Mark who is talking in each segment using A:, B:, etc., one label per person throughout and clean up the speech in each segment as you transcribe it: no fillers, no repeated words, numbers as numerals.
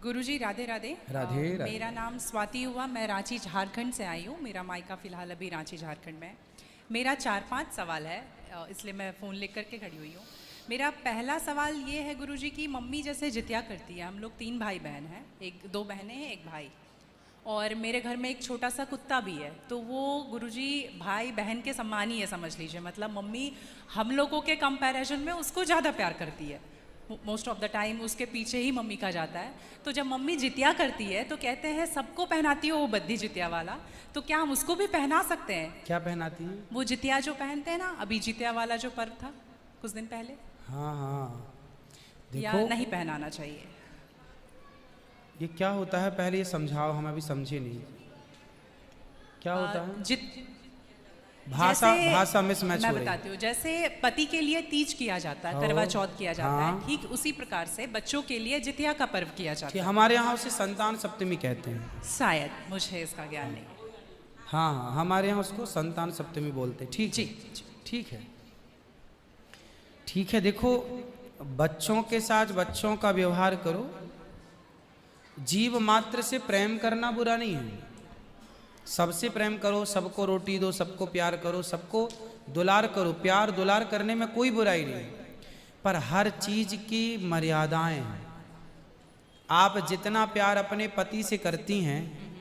A: गुरुजी राधे राधे।
B: राधे राधे।
A: मेरा नाम स्वाति हुआ, मैं रांची झारखंड से आई हूँ। मेरा मायका फ़िलहाल अभी रांची झारखंड में है। मेरा 4-5 सवाल है, इसलिए मैं फ़ोन लेकर करके खड़ी हुई हूँ। मेरा पहला सवाल ये है गुरुजी कि मम्मी जैसे जितिया करती है, हम लोग 3 भाई बहन हैं, 2 बहनें हैं, 1 भाई, और मेरे घर में एक छोटा सा कुत्ता भी है। तो वो गुरुजी भाई बहन के समान ही है, समझ लीजिए। मतलब मम्मी हम लोगों के कंपैरिजन में उसको ज़्यादा प्यार करती है। मोस्ट ऑफ द टाइम उसके पीछे ही मम्मी का जाता है। तो जब मम्मी जितिया करती है तो कहते हैं सबको पहनाती हो वो बद्दी जितिया वाला, तो क्या हम उसको भी पहना सकते हैं?
B: क्या पहनाती हैं?
A: वो जितिया जो पहनते हैं ना, अभी जितिया वाला जो पर्व था कुछ दिन पहले।
B: हाँ हाँ,
A: या
B: देखो
A: नहीं पहनाना चाहिए?
B: ये क्या होता है, पहले ये समझाओ, हम अभी समझे नहीं क्या होता है। भाषा मिसमैच हो रही है।
A: मैं बताती हूँ। जैसे पति के लिए तीज किया जाता है, करवा चौथ किया जाता है, ठीक उसी प्रकार से बच्चों के लिए जितिया का पर्व किया जाता है।
B: हमारे यहाँ उसे संतान सप्तमी कहते हैं।
A: शायद, मुझे इसका ज्ञान नहीं।
B: हाँ हाँ, हमारे यहाँ उसको संतान सप्तमी बोलते हैं। ठीक
A: जी,
B: ठीक है, ठीक है। देखो, बच्चों के साथ बच्चों का व्यवहार करो। जीव मात्र से प्रेम करना बुरा नहीं है। सबसे प्रेम करो, सबको रोटी दो, सबको प्यार करो, सबको दुलार करो। प्यार दुलार करने में कोई बुराई नहीं, पर हर चीज की मर्यादाएं हैं। आप जितना प्यार अपने पति से करती हैं,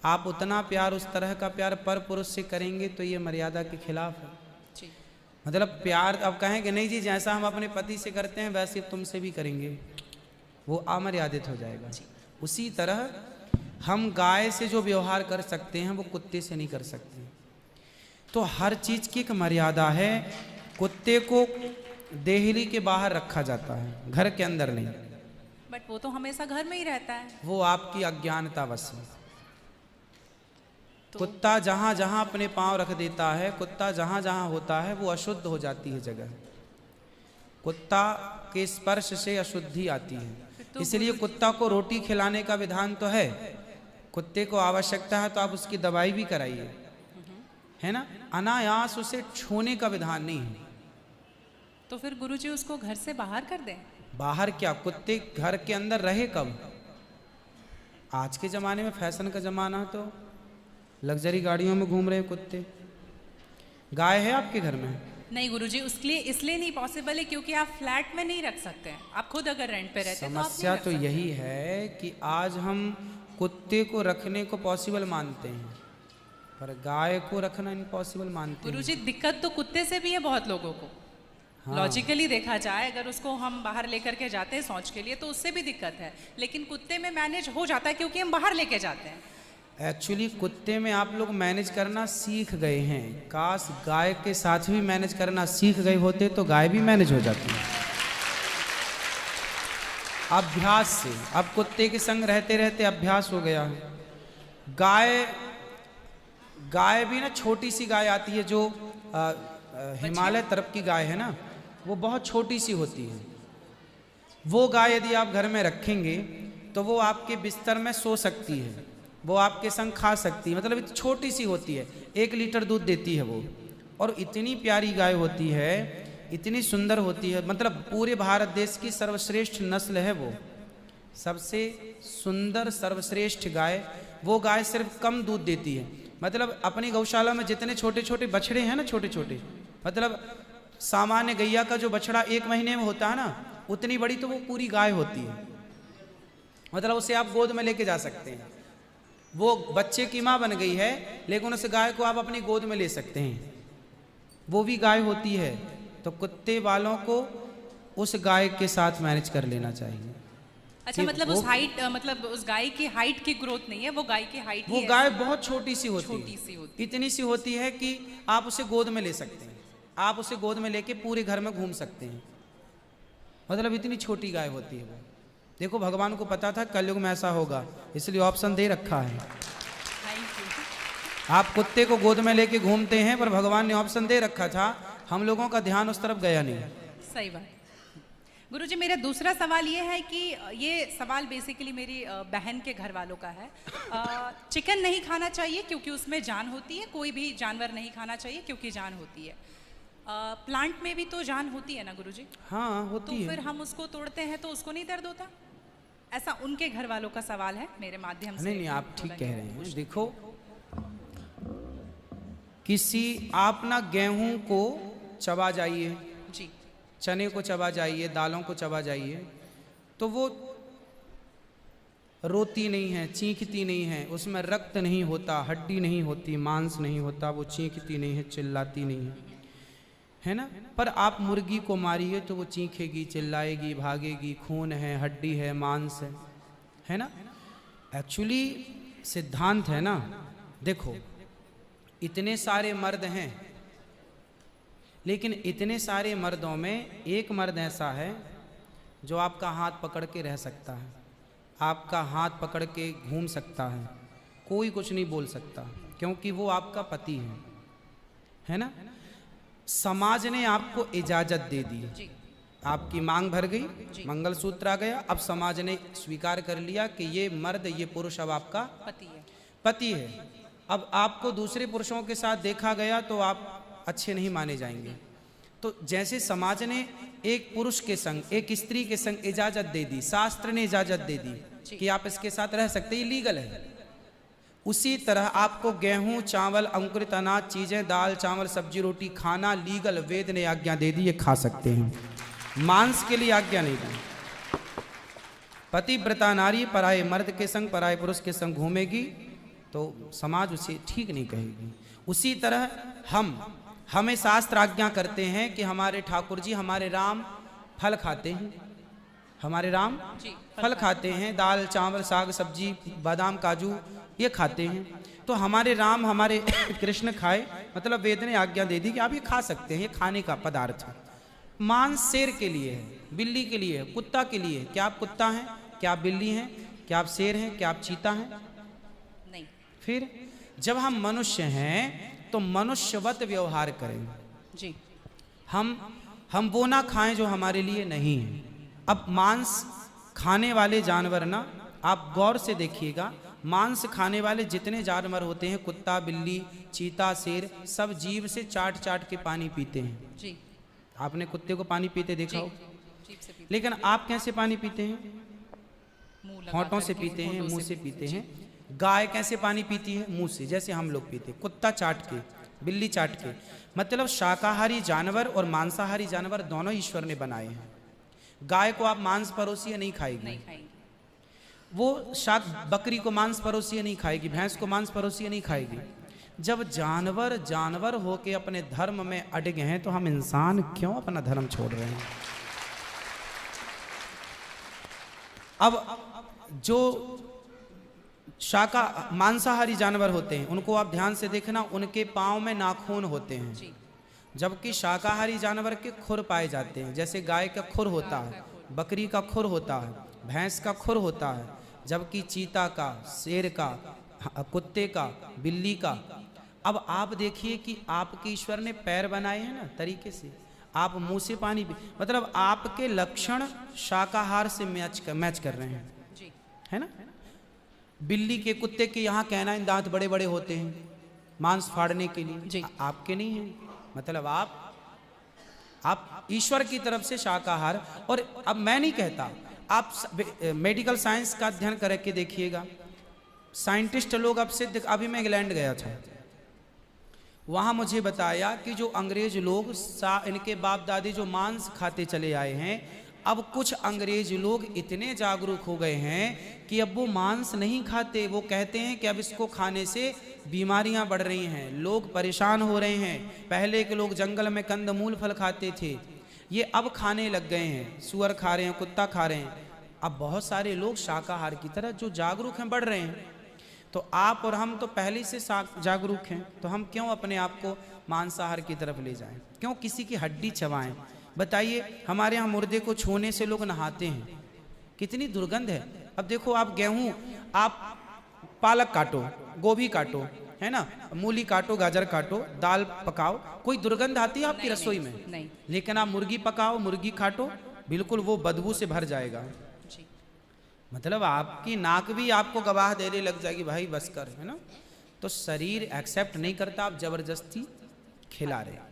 B: आप उतना प्यार, उस तरह का प्यार पर पुरुष से करेंगे तो ये मर्यादा के खिलाफ है। मतलब प्यार अब कहेंगे नहीं जी, जैसा हम अपने पति से करते हैं वैसे तुमसे भी करेंगे, वो अमर्यादित हो जाएगा। उसी तरह हम गाय से जो व्यवहार कर सकते हैं वो कुत्ते से नहीं कर सकते। तो हर चीज की एक मर्यादा है। कुत्ते को देहली के बाहर रखा जाता है, घर के अंदर नहीं।
A: बट वो तो हमेशा घर में ही रहता है।
B: वो आपकी अज्ञानतावश है। कुत्ता जहां जहां अपने पांव रख देता है, कुत्ता जहां जहां होता है, वो अशुद्ध हो जाती है जगह। कुत्ता के स्पर्श से अशुद्धि आती है। इसलिए कुत्ता को रोटी खिलाने का विधान तो है। कुत्ते को आवश्यकता है तो आप उसकी दवाई भी कराइए, है ना। अनायास उसे छूने का विधान नहीं है।
A: तो फिर गुरुजी उसको घर से बाहर कर दें?
B: बाहर क्या, कुत्ते घर के अंदर रहे कब? आज के जमाने में फैशन का जमाना है तो लग्जरी गाड़ियों में घूम रहे कुत्ते। गाय है आपके घर में?
A: नहीं गुरुजी, उसके लिए इसलिए नहीं पॉसिबल है क्योंकि आप फ्लैट में नहीं रख सकते हैं। आप खुद अगर रेंट पे रहते हैं तो
B: समस्या तो यही है कि आज हम कुत्ते को रखने को पॉसिबल मानते हैं, पर गाय को रखना इम्पॉसिबल मानते हैं।
A: गुरुजी, दिक्कत तो कुत्ते से भी है बहुत लोगों को। हाँ। लॉजिकली देखा जाए, अगर उसको हम बाहर लेकर के जाते हैं शौच के लिए तो उससे भी दिक्कत है, लेकिन कुत्ते में मैनेज हो जाता है क्योंकि हम बाहर लेके जाते हैं।
B: एक्चुअली कुत्ते में आप लोग मैनेज करना सीख गए हैं। काश गाय के साथ भी मैनेज करना सीख गए होते तो गाय भी मैनेज हो जाती है अभ्यास से। अब कुत्ते के संग रहते रहते अभ्यास हो गया। गाय भी ना, छोटी सी गाय आती है जो हिमालय तरफ की गाय है ना, वो बहुत छोटी सी होती है। वो गाय यदि आप घर में रखेंगे तो वो आपके बिस्तर में सो सकती है, वो आपके संग खा सकती है। मतलब छोटी सी होती है, 1 लीटर दूध देती है वो, और इतनी प्यारी गाय होती है, इतनी सुंदर होती है। मतलब पूरे भारत देश की सर्वश्रेष्ठ नस्ल है वो, सबसे सुंदर सर्वश्रेष्ठ गाय। वो गाय सिर्फ कम दूध देती है। मतलब अपनी गौशाला में जितने छोटे छोटे बछड़े हैं ना, छोटे छोटे, मतलब सामान्य गैया का जो बछड़ा 1 महीने में होता है ना, उतनी बड़ी तो वो पूरी गाय होती है। मतलब उसे आप गोद में लेके जा सकते हैं। वो बच्चे की माँ बन गई है, लेकिन उस गाय को आप अपनी गोद में ले सकते हैं, वो भी गाय होती है। तो कुत्ते वालों को उस गाय के साथ मैनेज कर लेना चाहिए।
A: अच्छा, मतलब उस हाइट, मतलब उस गाय की हाइट की ग्रोथ नहीं है, वो गाय की हाइट,
B: वो गाय बहुत छोटी सी होती
A: है,
B: इतनी सी होती है कि आप उसे गोद में ले सकते हैं। आप उसे गोद में लेके पूरे घर में घूम सकते हैं। मतलब इतनी छोटी गाय होती है वो। देखो, भगवान को पता था कलयुग में ऐसा होगा, इसलिए ऑप्शन दे रखा है। आप कुत्ते को गोद में लेके घूमते हैं, पर भगवान ने ऑप्शन दे रखा था, हम लोगों का ध्यान उस तरफ गया नहीं।
A: सही बात। गुरुजी, मेरा दूसरा सवाल ये है कि ये सवाल बेसिकली मेरी बहन के घर वालों का है। चिकन नहीं खाना चाहिए क्योंकि उसमें जान होती है, कोई भी जानवर नहीं खाना चाहिए क्योंकि जान होती है। प्लांट में भी तो जान होती है ना गुरुजी?
B: हाँ, होती है।
A: तो फिर हम उसको तोड़ते हैं तो उसको नहीं दर्द होता? ऐसा उनके घर वालों का सवाल है, मेरे माध्यम से।
B: नहीं, आप ठीक कह रहे हैं। देखो, आप ना गेहूं को चबा जाइए
A: जी,
B: चने को चबा जाइए, दालों को चबा जाइए, तो वो रोती नहीं है, चीखती नहीं है, उसमें रक्त नहीं होता, हड्डी नहीं होती, मांस नहीं होता, वो चीखती नहीं है, चिल्लाती नहीं है ना। पर आप मुर्गी को मारिए तो वो चीखेगी, चिल्लाएगी, भागेगी, खून है, हड्डी है, मांस है ना। एक्चुअली सिद्धांत है ना। देखो, इतने सारे मर्द हैं, लेकिन इतने सारे मर्दों में एक मर्द ऐसा है जो आपका हाथ पकड़ के रह सकता है, आपका हाथ पकड़ के घूम सकता है, कोई कुछ नहीं बोल सकता, क्योंकि वो आपका पति है ना। समाज ने आपको इजाजत दे दी, आपकी मांग भर गई, मंगलसूत्र आ गया, अब समाज ने स्वीकार कर लिया कि ये मर्द, ये पुरुष अब आपका पति है। अब आपको दूसरे पुरुषों के साथ देखा गया तो आप अच्छे नहीं माने जाएंगे। तो जैसे समाज ने एक पुरुष के संग, एक स्त्री के संग इजाजत दे दी, शास्त्र ने इजाजत दे दी कि आप इसके साथ रह सकते, ये लीगल है, उसी तरह आपको गेहूं, चावल, अंकुरित अनाज चीजें, दाल, चावल, सब्जी, रोटी खाना लीगल, वेद ने आज्ञा दे दी, ये खा सकते हैं। मांस के लिए आज्ञा नहीं दी। पतिव्रता नारी पराये मर्द के संग, पराये पुरुष के संग घूमेगी तो समाज उसे ठीक नहीं कहेगी। उसी तरह हमें शास्त्र आज्ञा करते हैं कि हमारे ठाकुर जी, हमारे राम फल खाते हैं, हमारे राम फल खाते हैं, दाल, चावल, साग, सब्जी, बादाम, काजू ये खाते हैं। तो हमारे राम, हमारे कृष्ण खाए, मतलब वेद ने आज्ञा दे दी कि आप ये खा सकते हैं, ये खाने का पदार्थ है। मांस शेर के लिए है, बिल्ली के लिए है, कुत्ता के लिए है। क्या आप कुत्ता हैं? क्या आप बिल्ली हैं? क्या आप शेर हैं? क्या आप चीता हैं?
A: नहीं।
B: फिर जब हम मनुष्य हैं तो मनुष्यवत व्यवहार करें
A: जी।
B: हम वो ना खाएं जो हमारे लिए नहीं है। अब मांस खाने वाले जानवर ना, आप गौर से देखिएगा, मांस खाने वाले जितने जानवर होते हैं, कुत्ता, बिल्ली, चीता, शेर, सब जीभ से चाट चाट के पानी पीते हैं
A: जी।
B: आपने कुत्ते को पानी पीते देखा हो? लेकिन आप कैसे पानी पीते हैं? होंठों से पीते हैं, मुंह से पीते हैं। गाय कैसे पानी पीती है? मुंह से, जैसे हम लोग पीते। कुत्ता चाट के, बिल्ली चाट के। मतलब शाकाहारी जानवर और मांसाहारी जानवर दोनों ईश्वर ने बनाए हैं। गाय को आप मांस परोसिए, नहीं खाएगी, वो बकरी को मांस परोसिए नहीं खाएगी, भैंस को मांस परोसिए नहीं खाएगी। जब जानवर जानवर होके अपने धर्म में अड़े हैं तो हम इंसान क्यों अपना धर्म छोड़ रहे हैं? अब जो मांसाहारी जानवर होते हैं उनको आप ध्यान से देखना, उनके पांव में नाखून होते हैं, जबकि शाकाहारी जानवर के खुर पाए जाते हैं। जैसे गाय का खुर होता है, बकरी का खुर होता है, भैंस का खुर होता है, जबकि चीता का, शेर का, कुत्ते का, बिल्ली का। अब आप देखिए कि आपके ईश्वर ने पैर बनाए हैं ना तरीके से, आप मुंह से पानी पी, मतलब आपके लक्षण शाकाहार से मैच कर रहे हैं, है ना। बिल्ली के, कुत्ते के यहाँ कहना इन दांत बड़े बड़े होते हैं मांस फाड़ने के लिए, आपके नहीं है। मतलब आप ईश्वर की तरफ से शाकाहार। और अब मैं नहीं कहता, आप मेडिकल साइंस का अध्ययन करके देखिएगा, साइंटिस्ट लोग अब सिद्ध, अभी मैं इंग्लैंड गया था, वहाँ मुझे बताया कि जो अंग्रेज लोग इनके बाप दादी जो मांस खाते चले आए हैं, अब कुछ अंग्रेज लोग इतने जागरूक हो गए हैं कि अब वो मांस नहीं खाते। वो कहते हैं कि अब इसको खाने से बीमारियां बढ़ रही हैं, लोग परेशान हो रहे हैं। पहले के लोग जंगल में कंदमूल फल खाते थे, ये अब खाने लग गए हैं, सुअर खा रहे हैं, कुत्ता खा रहे हैं। अब बहुत सारे लोग शाकाहार की तरह जो जागरूक हैं बढ़ रहे हैं। तो आप और हम तो पहले से जागरूक हैं, तो हम क्यों अपने आप को मांसाहार की तरफ ले जाएं? क्यों किसी की हड्डी चबाएं? बताइए, हमारे यहाँ मुर्दे को छूने से लोग नहाते हैं, कितनी दुर्गंध है। अब देखो, आप गेहूं, आप पालक काटो, गोभी काटो, है ना, मूली काटो, गाजर काटो, दाल पकाओ, कोई दुर्गंध आती है आपकी रसोई में? नहीं। लेकिन आप मुर्गी पकाओ, मुर्गी काटो, बिल्कुल वो बदबू से भर जाएगा। मतलब आपकी नाक भी आपको गवाह देने लग जाएगी, भाई बस कर, है ना। तो शरीर एक्सेप्ट नहीं करता, आप जबरदस्ती खिला रहे।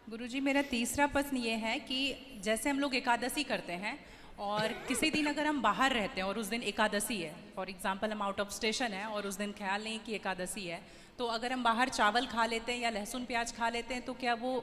A: गुरुजी, मेरा तीसरा प्रश्न ये है कि जैसे हम लोग एकादशी करते हैं और किसी दिन अगर हम बाहर रहते हैं और उस दिन एकादशी है, फॉर एग्जांपल हम आउट ऑफ स्टेशन है और उस दिन ख्याल नहीं कि एकादशी है, तो अगर हम बाहर चावल खा लेते हैं या लहसुन प्याज खा लेते हैं तो क्या वो